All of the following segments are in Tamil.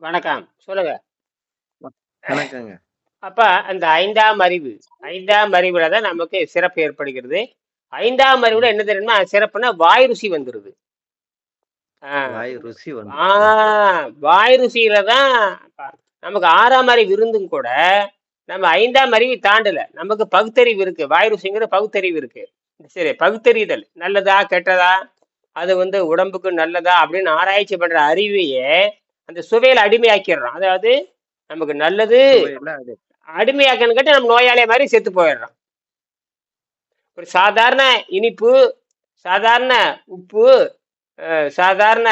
வணக்கம். சொல்லுங்க. வ- வணக்கங்க. அப்ப அந்த 5ஆம் அறிவு, 5ஆம் அறிவுல தான் நமக்கு சிறப்பு ஏற்படுகிறது. 5ஆம் ம். அறிவுல என்ன தெரியுமா சிறப்புன்னா, வாய் ருசி வந்துருது. ஆ, வாய் ருசி ஆ வந்துருதா? வாய் ருசியில தான் நமக்கு 6ஆம் அறிவு இருந்தும் கூட, நம்ம 5ஆம் அறிவு தாண்டல. நமக்கு பகுத்தறிவு இருக்கு. வாய் ருசிங்கிற பகுத்தறிவு இருக்கு. சரி, பகுத்தறிதல். நல்லதா, கெட்டதா, அது உடம்புக்கு நல்லதா அப்படின்னு ஆராய்ச்சி பண்ற அறிவையே, அந்த சுவையில அடிமையாக்கிடுறோம். அதாவது நமக்கு நல்லது சுவையில அது. அடிமையாக்கன்னு கேட்டு நம்ம நோயாளிய மாதிரி செத்து போயிடுறோம். ஒரு சாதாரண இனிப்பு, சாதாரண உப்பு, சாதாரண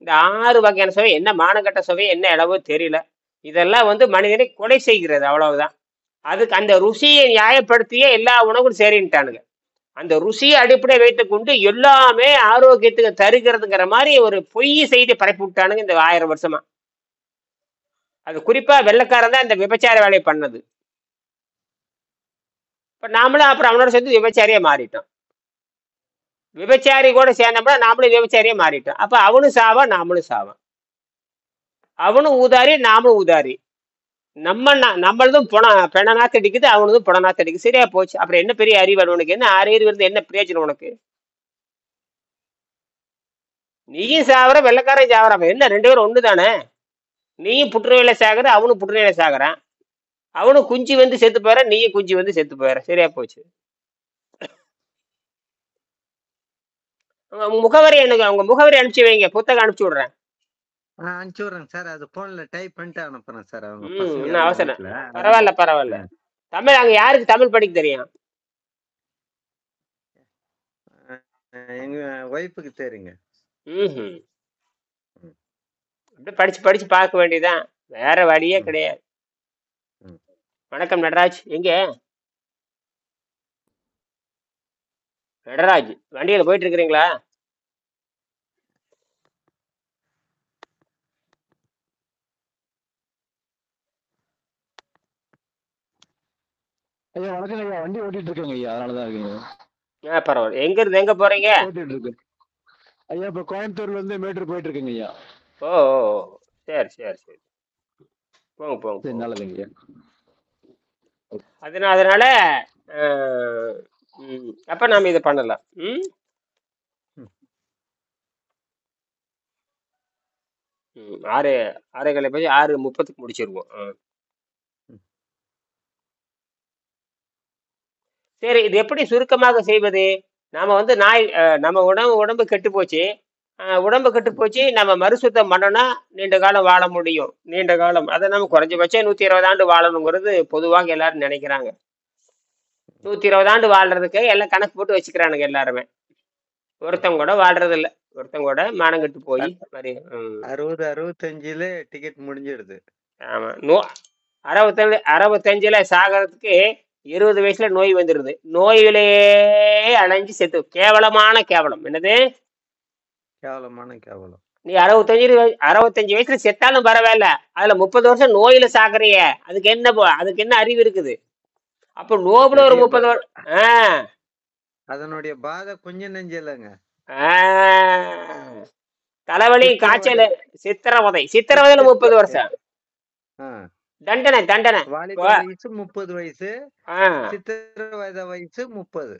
இந்த 6 வகையான சுவை, என்ன மானங்கெட்ட சுவை, என்ன அளவோ தெரியல. இதெல்லாம் மனிதனை கொலை செய்கிறது, அவ்வளவுதான். அதுக்கு அந்த ருசியை நியாயப்படுத்தியே எல்லா உணவும் சரின்ட்டானுங்க. அந்த ருசியை அடிப்படை வைத்துக் கொண்டு எல்லாமே ஆரோக்கியத்துக்கு தருகிறதுங்கிற மாதிரி ஒரு பொய் செய்தி பரப்பி விட்டானுங்க இந்த 1000 வருஷமா. அது குறிப்பா வெள்ளைக்காரன் தான் இந்த விபச்சார வேலையை பண்ணது. இப்ப நாமளும் அப்புறம் அவனோட சேர்த்து விபச்சாரியா மாறிட்டோம். விபச்சாரி கூட சேர்ந்தோம்னா நாமளும் விபச்சாரியா மாறிட்டோம். அப்ப அவனும் சாவான், நாமளும் சாவான். அவனும் ஊதாரி, நாமளும் ஊதாரி. நம்மளதும் பெண நாத்து அடிக்குது, அவனதும் புட நாத்து அடிக்குது. சரியா போச்சு. அப்புறம் என்ன பெரிய அறிவு உனக்கு? என்ன அறிவு இருந்து என்ன பிரயோஜனம் உனக்கு? நீயும் சாவற, வெள்ளைக்காரன் சாவறான். என்ன 2 பேரும் ஒண்ணு தானே? நீயும் புற்றுநோயில சாகுற, அவனும் புற்றுநோயில சாகுறான். அவனும் குஞ்சு செத்து போயிற, நீயும் குஞ்சு செத்து போயிற. சரியா போச்சு. உங்க முகவரி எனக்கு உங்க முகவரி அனுப்பிச்சு வைங்க, புத்தகம் அனுப்பிச்சு விடுறேன். அனுப்பிச்சு விடுறேங்க சார். அது போன்ல டைப் பண்ணிட்டு அனுப்புறேன் சார். அவங்க பசங்க இன்னும் யாரும் அவசரம். வீட்டுல, அதனால. பரவாயில்ல, பரவாயில்ல. தமிழ் அங்க யாருக்கு தமிழ் படிக்க தெரியும்? எங்க ஒய்ஃபுக்கு தெரியுங்க. ம். அப்படியே படிச்சு படிச்சு பார்க்க வேண்டியதுதான். வேற வழியே ம். கிடையாது. ம். வணக்கம் நடராஜ். எங்க நடராஜ்? வண்டியில போயிட்டு இருக்கிறீங்களா? ஐயா வணக்கம் ஐயா. வண்டி ஓட்டிட்டு இருக்கேங்க ஐயா, அதனாலதான் இருக்குங்க. பரவாயில்ல. எங்க இருந்து எங்க போறீங்க? ஓட்டிட்டு இருக்கு ஐயா. இப்ப கோயம்புத்தூர்ல இருந்து மேட்டூர் போயிட்டு இருக்கேங்க ஐயா. ஓ ஓ, ஓ. சரி சரி சரி. போங்க போங்க சரி, போங்க. நல்லதுங்க ஐயா. அதனால அஹ், அப்ப நாம இதை பண்ணலாம். ம் ம். ம். 6:30 போய் 6:30 முடிச்சிருவோம். ம். சரி, இது எப்படி சுருக்கமாக செய்வது? நாம நம்ம உடம்பு கெட்டு போச்சு. உடம்பு கெட்டு போச்சு, நம்ம மறுசுத்தம் பண்ணோம்னா நீண்ட காலம் வாழ முடியும். நீண்ட காலம், அதை நம்ம குறைஞ்சபட்சம் 120 ஆண்டு வாழணுங்கிறது பொதுவாக எல்லாரும் நினைக்கிறாங்க. 120 ஆண்டு வாழ்றதுக்கு எல்லாம் கணக்கு போட்டு வச்சுக்கிறானுங்க எல்லாருமே. ஒருத்தங்க கூட வாழ்றது இல்ல. ஒருத்தங்க கூட மானம் கெட்டு போய் மாதிரி. 60 65 டிக்கெட் முடிஞ்சிடுது. ஆமா. 65 சாகிறதுக்கு 20 வயசுல நோய் வந்துருது. நோயிலேயே அலைஞ்சு செத்து, கேவலமான கேவலம். என்னது? கேவலமான கேவலம். நீ 65 வயசுல செத்தாலும் பரவாயில்ல, அதுல 30 வருஷம் நோயில சாகுறிய, அதுக்கு என்ன அறிவு இருக்குது? அப்ப நோபுல ஒரு பெரிய 30 வருஷம். அதனுடைய பாதை கொஞ்சம் நெஞ்சு இல்லைங்க. தலைவலி, காய்ச்சல், சித்திரவதையில 30 வருஷம் தண்டனை. தண்டனை. வாலிப வயசு 30 வயசு, சித்திரவதை வயசு 30.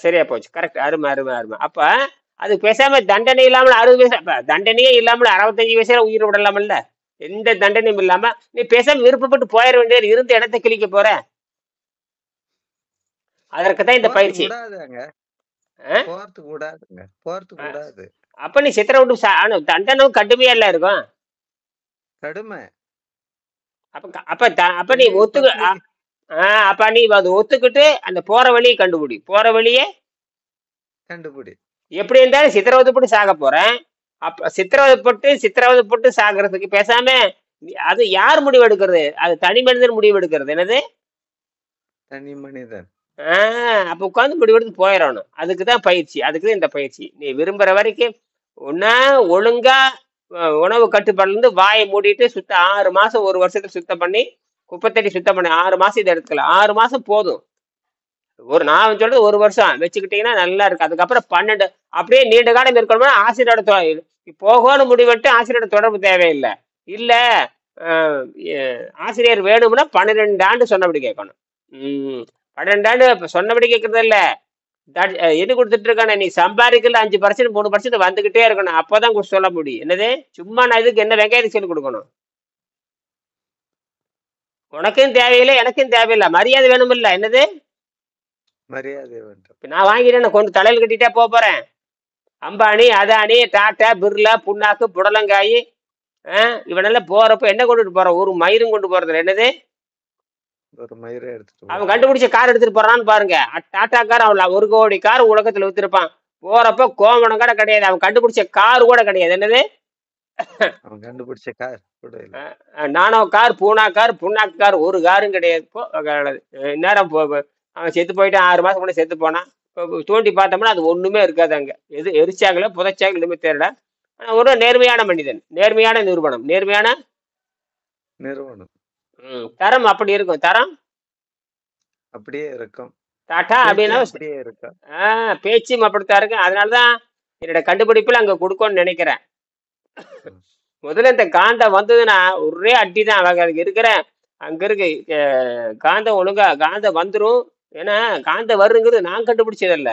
சரியா போச்சு. கரெக்ட். அருமை அருமை அருமை. அப்ப அது பேசாம தண்டனை இல்லாமல் 60 வயசு, தண்டனையே இல்லாமல் 65 வயசுல உயிர் விடலாமல்ல? எந்த தண்டனையும் இல்லாம நீ பேசாம விருப்பப்பட்டு போயிட வேண்டியது, இருந்த இடத்தை கிழிக்க போற. அதற்குதான் இந்த பயிற்சி. அப்ப நீ சித்திர விட்டு தண்டனை கடுமையா இல்ல இருக்கும். கடுமை. அப்ப நீ அப்ப நீ அது ஒத்துக்கிட்டு அந்த போற வழியை கண்டுபிடி. போற வழியே கண்டுபிடி. எப்படி இருந்தாலும் சித்திரவதைப்பட்டு சாக போறேன். அப்ப சித்திரவதைப்பட்டு சாகிறதுக்கு பேசாம அது யார் முடிவு எடுக்கிறது? அது தனி மனிதன் முடிவு எடுக்கிறது. என்னது? தனி மனிதன். அப்ப உட்காந்து முடிவெடுத்து போயிடணும். அதுக்குதான் பயிற்சி. அதுக்குதான் இந்த பயிற்சி. நீ விரும்புற வரைக்கும் ஒன்னா ஒழுங்கா உணவு கட்டுப்பாடுல இருந்து வாயை மூடிட்டு 6 மாசம் 1 வருஷத்துக்கு சுத்தம் பண்ணி, குப்பைத்தட்டி சுத்தம் பண்ணி 6 மாசம் இதை எடுத்துக்கலாம். 6 மாசம் போதும். நான் சொல்றது 1 வருஷம் வச்சுக்கிட்டீங்கன்னா நல்லா இருக்கு. அதுக்கப்புறம் 12 அப்படியே நீண்ட காலம் இருக்கணும்னா ஆசிரியரோட போகணும்னு முடிவெட்டு ஆசிரியரோட தொடர்பு தேவையில்லை. இல்ல ஆசிரியர் வேணும்னா 12 ஆண்டு சொன்னபடி கேட்கணும். 12 ஆண்டு சொன்னபடி கேட்கறது இல்ல, எது கொடுத்துட்டு இருக்கானே, நீ சம்பாதிக்கல 5% 3% வந்துகிட்டே இருக்கணும், அப்பதான் சொல்ல முடியும். என்னது சும்மா நான் இதுக்கு என்ன வெங்காயத்துக்கு சொல்லி கொடுக்கணும்? உனக்கும் தேவையில்லை எனக்கும் தேவையில்லை, மரியாதை வேணும் இல்ல? என்னது மரியாதை வேண்டும். நான் வாங்கிட்டேன் கொண்டு தலையில் கட்டிட்டே போறேன். அம்பானி, அதானி, டாட்டா, பிர்லா, புண்ணாக்கு, புடலங்காய் இவனெல்லாம் போறப்ப என்ன கொண்டுட்டு போறான்? ஒரு மயிரும் கொண்டு போறது. என்னது ஒரு மயிரை எடுத்துட்டு அவன் கண்டுபிடிச்ச கார் எடுத்துட்டு போறான்னு பாருங்க. டாட்டா கார் அவன் 1 கோடி கார் உலகத்துல வித்திருப்பான். போறப்ப கோமணம் கூட கிடையாது, அவன் கண்டுபிடிச்ச கார் கூட கிடையாது. என்னது அவன் கண்டுபிடிச்ச கார் கூட இல்ல. நானோ கார், பூனா கார், புண்ணாக்கு கார், ஒரு காரும் கிடையாது. நேரம் அவன் செத்து போயிட்டான், 6 மாசம் கூட செத்து போனான். தோண்டி பார்த்தோம்னா அது ஒண்ணுமே இருக்காது அங்க. எது எரிச்சாங்களோ புதைச்சாங்களோ எதுவுமே தெரியல. ஒரு நேர்மையான மனிதன், நேர்மையான நிறுவனம், நேர்மையான நிறுவனம். தரம் அப்படி இருக்கும். தரம் அப்படியே இருக்கும். டாட்டா அப்படின்னா அப்படியே இருக்கும். பேச்சும் அப்படித்தான் இருக்கு. அதனாலதான் என்னோட கண்டுபிடிப்புல அங்க கொடுக்கணும்னு நினைக்கிறேன். முதல்ல இந்த காந்தம் வந்ததுன்னா ஒரே அடி தான். அவங்க இருக்கிற அங்க இருக்கு காந்தம் ஒழுங்கா காந்தம் வந்துடும். ஏன்னா காந்தம் வருங்கிறது நான் கண்டுபிடிச்சதில்ல,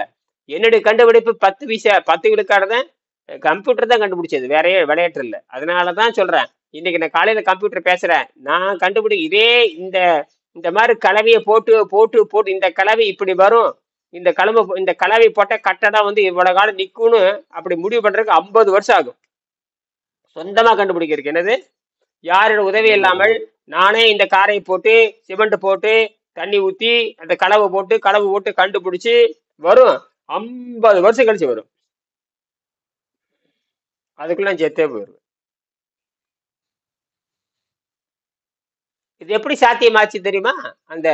என்னுடைய கண்டுபிடிப்பு 10 விழுக்காடுதான் கம்ப்யூட்டர் தான் கண்டுபிடிச்சது, வேற விளையாட்டு இல்லை. அதனாலதான் சொல்றேன், இன்னைக்கு நான் காலையில கம்ப்யூட்டர் பேசுறேன். நான் இதே இந்த மாதிரி கலவையை போட்டு போட்டு போட்டு இந்த கலவை இப்படி வரும், இந்த கலவை போட்ட கட்டடம் வந்து இவ்வளவு காலம் நிக்கும்னு அப்படி முடிவு பண்றதுக்கு 50 வருஷம் ஆகும். சொந்தமா கண்டுபிடிக்கிறதுக்கு. என்னது யாரோட உதவி இல்லாமல் நானே இந்த காரை போட்டு சிமெண்ட் போட்டு தண்ணி ஊத்தி அந்த கலவை போட்டு கண்டுபிடிச்சு வரும். 50 வருஷம் கழிச்சு வரும். அதுக்குள்ள நான் செத்தே போயிடுவேன். இது எப்படி சாத்தியமாச்சு தெரியுமா? அந்த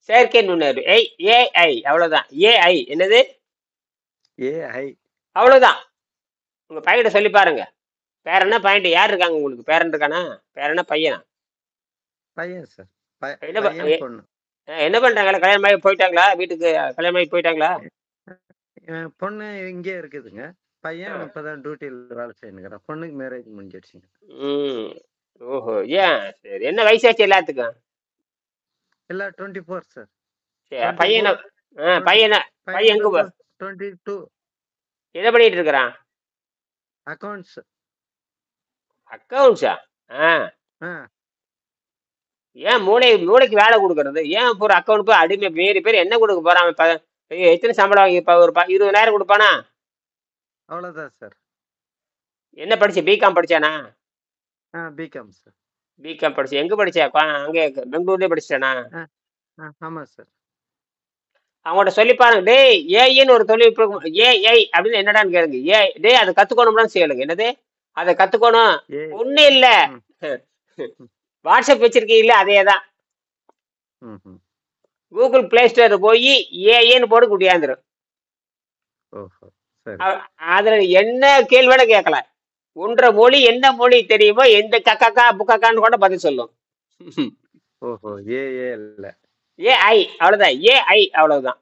செயற்கை நுண்ணறிவு ஏஐ, அவ்வளவுதான். ஏஐ என்னது? ஏஐ அவ்வளவுதான். உங்க பையன்கிட்ட சொல்லி பாருங்க. பேர் என்ன? பையன் யார் இருக்காங்க உங்களுக்கு? பேரன் இருக்கானா? பேர் என்ன? பையனா? பையன் சார். என்ன பண்றாங்களா? கல்யாணம் ஆகி போயிட்டாங்களா? வீட்டுக்கு கல்யாணம் ஆகி போயிட்டாங்களா? பொண்ணு இங்கே இருக்குதுங்க. பையன் இப்பதான் டியூட்டியில் வேலை செய்யணுங்கிறான். பொண்ணுக்கு மேரேஜ் முடிஞ்சிடுச்சுங்க. ஓஹோ, ஏன்? சரி, என்ன வயசாச்சு எல்லாத்துக்கும்? எல்லாம் 24 சார். பையன் பையன் எங்க 22. என்ன பண்ணிட்டு இருக்கிறான்? அக்கவுண்ட்ஸா? ஏன் மூளைக்கு வேலை கொடுக்கறது? ஏன் ஒரு அக்கௌண்ட் போய் அடிமை மீறி பேர் என்ன கொடுக்க போறான்? எத்தனை சம்பளம் வாங்கி ஒரு 20,000 கொடுப்பானா? அவ்வளவுதான் சார். என்ன படிச்ச? பிகாம் படிச்சானா? BCom sir. பிகாம் படிச்சு எங்க படிச்சா? அங்கே பெங்களூர்லயே படிச்சானா? ஆமா சார். அவங்கள்ட்ட சொல்லி பாருங்க, டேய் ஏஐன்னு ஒரு தொழில்நுட்பம், ஏஐ அப்படின்னு என்னடான்னு கேளுங்க. டேய் அதை கத்துக்கணும்னு செய்யுங்க. என்னது அதை கத்துக்கணும்? ஒண்ணும் இல்ல, வாட்ஸ்அப் வச்சிருக்கீங்களா? அதேதான். கூகுள் பிளே ஸ்டோர் போய் ஏஐன்னு போட்டு குடியாந்துரும். அதுல என்ன கேள்வியோட கேட்கல. ஒன்ற மொழி என்ன மொழி தெரியுமோ, எந்த கக்கா புக்கான்னு கூட பதில் சொல்லும். ஏஐ அவ்வளவுதான். ஏஐ அவ்வளவுதான்.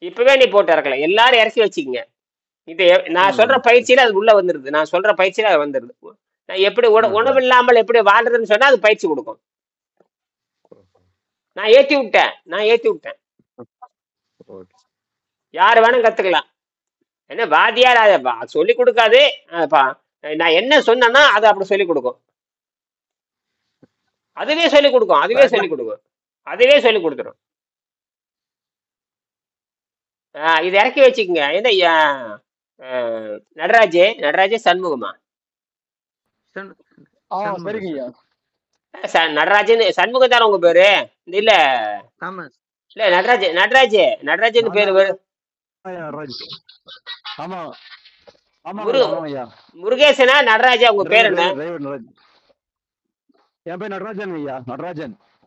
இப்பவே நீ போட்டு இறக்கலாம். எல்லாரும் இறக்கி வச்சுக்கங்க. இது நான் சொல்ற பயிற்சியில அது உள்ள வந்துருது. நான் சொல்ற பயிற்சியில அது வந்துருது. நான் எப்படி உணவு இல்லாமல் எப்படி வாழ்றதுன்னு சொன்னா அது பயிற்சி கொடுக்கும். நான் ஏத்தி விட்டேன். யாரு வேணும் கத்துக்கலாம். என்ன வாத்தியார் அதை சொல்லி கொடுக்காது. நான் என்ன சொன்னேன்னா அதை அப்படி சொல்லி கொடுக்கும். அதுவே சொல்லி கொடுத்துரும். இது இறக்கி வச்சுக்கோங்க. என்ன நடராஜே சண்முகமா? நடராஜன் சண்முகம் தானே உங்க பேரு? இல்ல நடராஜன் பேரு முருகேசனா? நடராஜா உங்க பேர் என்ன?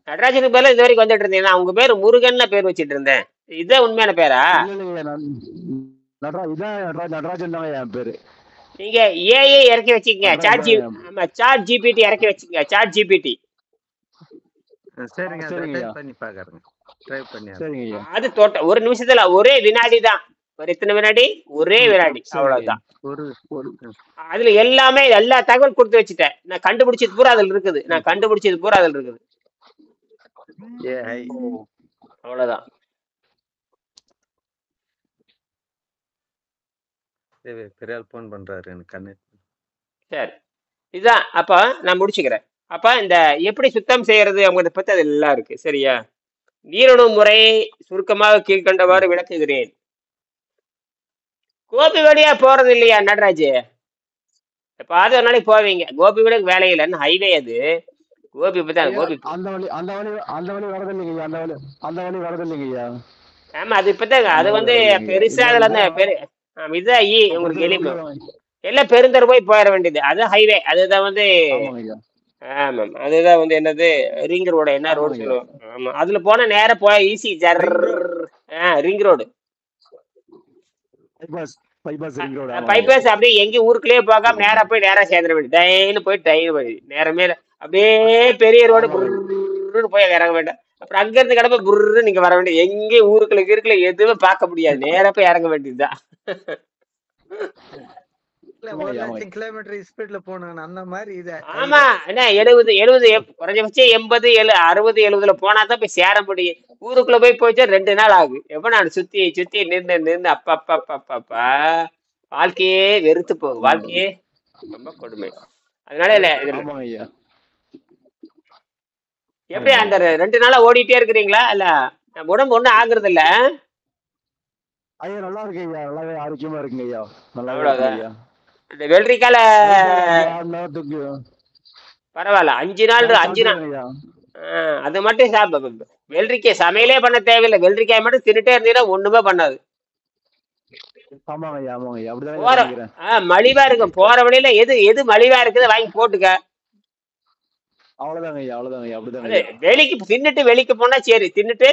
நடராஜனுக்கு பேர்ல இது வரைக்கும் வந்துட்டு இருந்தீங்க. உங்க பேரு முருகன் பேர் வச்சிட்டு இருந்தேன். இதுதான் உண்மையான பேரா? நீங்க ஏஐ இறக்கி வச்சுக்கங்க. சாட் ஜிபிடி இறக்கி வச்சுக்கங்க. சாட் ஜிபிடி அது ஒரு நிமிஷத்துல, ஒரே வினாடி தான். ஒரு எத்தனை வினாடி? ஒரே வினாடி, சரிங்க. அவ்வளவுதான். ஒரு ஒரு அதுல எல்லாமே எல்லா தகவல் கொடுத்து வச்சுட்டேன். நான் கண்டுபிடிச்சது பூரா அதுல இருக்குது. நான் கண்டுபிடிச்சது பூரா அதுல இருக்குது. ஏஐ. அவ்வளவுதான். பெரிய ஆள் போன் பண்றாரு எனக்கு கண்ணு. சரி, இதுதான். அப்ப நான் முடிச்சுக்கிறேன். அப்ப இந்த எப்படி சுத்தம் செய்யறது அவங்களை பத்தி அது எல்லாம் இருக்கு. சரியா? நீரிணு முறை சுருக்கமாக கீழ்கண்டவாறு விளக்குகிறேன். கோபி வழியா போறது இல்லையா நடராஜ்? எப்பாவது ஒரு நாளைக்கு போவீங்க. கோபி விட வேலை இல்லைன்னு ஹைவே அது. கோபி பத்தி ஐயா கோபி அந்த வழி வரது இல்லைங்க ஐயா. அந்த வழி வரது இல்லைங்க ஐயா. ஆமா, அது இப்பதாங்க. அது அந்த வழி வந்து வரது இல்லைங்க ஐயா. பெருசா அதுல அந்த பெரு இதுதான் உங்களுக்கு அப்படிதான் எளிமை. அப்படிதான். எல்லாம் பெருந்தர் போய் போயிட வேண்டியது. அது ஹைவே. அதுதான் வந்து ஆமாங்க ஐயா. ஆமாம், அதுதான் வந்து என்னது ரிங் ரோடு. என்ன ரோடு ஆமாங்க ஐயா. சொல்லுவோம்? ஆமா, அதுல போனா நேரா போய் ஈஸி ஜர். Ring road. Ring road, bypass ring road. ஆமாங்க ஐயா. பைபாஸ். அப்படியே எங்கேயும் ஊருக்குள்ளேயே போகாம நேரா போய் நேரா சேர்ந்துட வேண்டியது. டைன்னு போய் டைன் வழி நேரமே அப்படியே பெரிய ரோடு ஆமாங்க ஐயா. புருன்னு போய் இறங்க வேண்டாம். அப்புறம் அங்க இருந்து கிடப்ப புருன்னு நீங்க வர வேண்டியது. எங்கேயும் ஊருக்குள்ள இருக்குள்ள எதுவுமே பார்க்க முடியாது. நேரா போய் இறங்க வேண்டியதுதான். இல்ல ஆமாங்க ஒரு ஐயா. ஆமாங்க லட்சம் கிலோமீட்டர் ஸ்பீட்ல போனாங்க அந்த மாதிரி இது ஆமா, ஹைவே. என்ன 70 குறைஞ்சபட்சம் 80 60 70 போனா தான் போய் சேர முடியும். ஊருக்குள்ள போய் போயிச்சா 2 நாள் ஆகும். எப்ப நான் சுத்தி சுத்தி நின்று அப்பா அப்பா அப்பா அப்பா அப்பா வாழ்க்கையே வெறுத்து போகும். வாழ்க்கையே ரொம்ப கொடுமை. அதனால இல்ல இதுல ஆமாங்க ஐயா. எப்படி அந்த 2 நாளா ஓடிட்டே இருக்கிறீங்களா? இல்ல உடம்பு ஒண்ணும் ஆகுறது இல்ல. ஐயா நல்லா இருக்கு ஐயா. நல்லாவே ஆரோக்கியமா இருக்குங்க ஐயா. நல்லாவே இருக்குங்க அவ்வளவுதான். ஐயா. இந்த வெள்ளரிக்கால நேரத்துக்கு பரவாயில்ல. 5 நாள் 5 நாள் சாப்பிட்டுருங்க ஐயா. அது மட்டும் சாப்பிட. வெள்ளரிக்காய் சமையலே பண்ண தேவையில்லை. வெள்ளரிக்காய் மட்டும் தின்னுட்டே இருந்தீங்கன்னா ஒண்ணுமே பண்ணாது. ஆமாங்க ஐயா. ஆமாங்க ஐயா. அப்படிதான் ஐயா போற பண்ணிக்கிறேன். மலிவா இருக்கும். போற வழியில எது மலிவா இருக்குது வாங்கி போட்டுக்க. அவ்வளவுதாங்க ஐயா. அவ்வளவுதாங்க ஐயா. அப்படிதாங்க அது ஐயா. வெளிக்கு தின்னுட்டு வெளிக்கு போனா சரி. தின்னுட்டு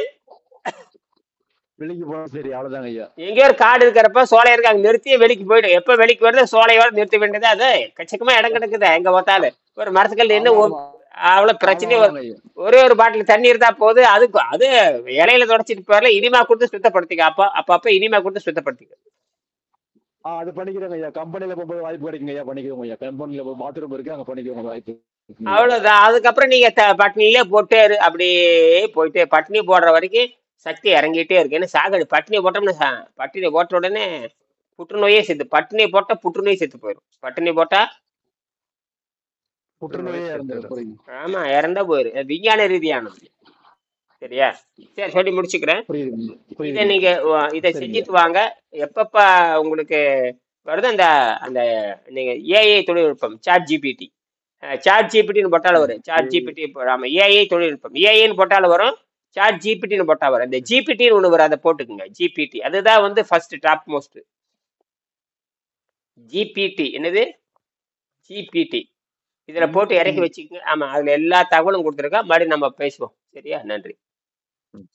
வெளிக்கு போனா சரி. அவ்வளவுதாங்க ஐயா. எங்கேயோ ஒரு காடு இருக்கிறப்ப சோலை இருக்கு, அங்க நிறுத்தியே வெளிக்கு போயிடும். எப்ப வெளிக்கு வருது சோலையோட நிறுத்த வேண்டியது. அது கச்சக்கமா இடம் கிடக்குது. எங்க பார்த்தாலும் ஒரு மரத்துக்கள் நின்று ஆமா ஆமா. அவ்வளவு பிரச்சனையே. ஆமாங்க ஐயா. ஒரே ஒரு பாட்டில் தண்ணி இருந்தா போகுது. அதுக்கு அது இலையில தொடச்சிட்டு போறல இனிமா கொடுத்து சுத்தப்படுத்திக்க. அப்ப இனிமா கொடுத்து சுத்தப்படுத்திக்க. அது பண்ணிக்கிறேங்க ஐயா. கம்பெனில போகும்போது வாய்ப்பு கிடைக்குங்க ஐயா. பண்ணிக்கிறோங்க ஐயா. கம்பெனில போய் பாத்ரூம் இருக்கு, அங்க பண்ணிக்கிறோங்க வாய்ப்பு இருக்குங்க ஐயா. அவ்வளவுதான். அதுக்கப்புறம் நீங்க பட்னிலே போட்டே அப்படியே போயிட்டே பட்னி போடுற வரைக்கும் சக்தி இறங்கிட்டே இருக்கு. ஏன்னா சாகடி பட்னி போட்டோம்னா பட்டினி போட்ட உடனே புற்றுநோயே செத்து. பட்டினி போட்டா புற்றுநோய் செத்து போயிடும். பட்டினி போட்டா புற்றுநோயே செத்து இறந்துடும். போயிடும். புரியுது ஆமா இறந்தா போயிடும். அது விஞ்ஞான ரீதியானது. சரியா? சரி, சொல்லி முடிச்சுக்கிறேன். புரியுதுங்க இதை புரியுதுங்க. நீங்க இதை சரிங்க செஞ்சுட்டு வாங்க. எப்பப்ப உங்களுக்கு வருது அந்த அந்த நீங்க ஏஐ தொழில்நுட்பம் சாட் ஜிபிடின்னு போட்டாலும் வரும். Chat GPT. ஆமா, ஏஐ தொழில்நுட்பம். ஏஐன்னு போட்டாலும் வரும். சாட் ஜிபிடின்னு போட்டா வரும். இந்த ஜிபிடின்னு ஒண்ணு வரும், அதை போட்டுக்குங்க. ஜிபிடி அதுதான் வந்து ஃபர்ஸ்ட் டாப் மோஸ்ட். ஜிபிடி என்னது? ஜிபிடி. இதுல போட்டு இறக்கி ஜிபிடி. வச்சுக்கோங்க. ஆமா, அதுல எல்லா தகவலும் கொடுத்துருக்கா. மறுபடியும் நம்ம பேசுவோம். சரியா? நன்றி. ம்.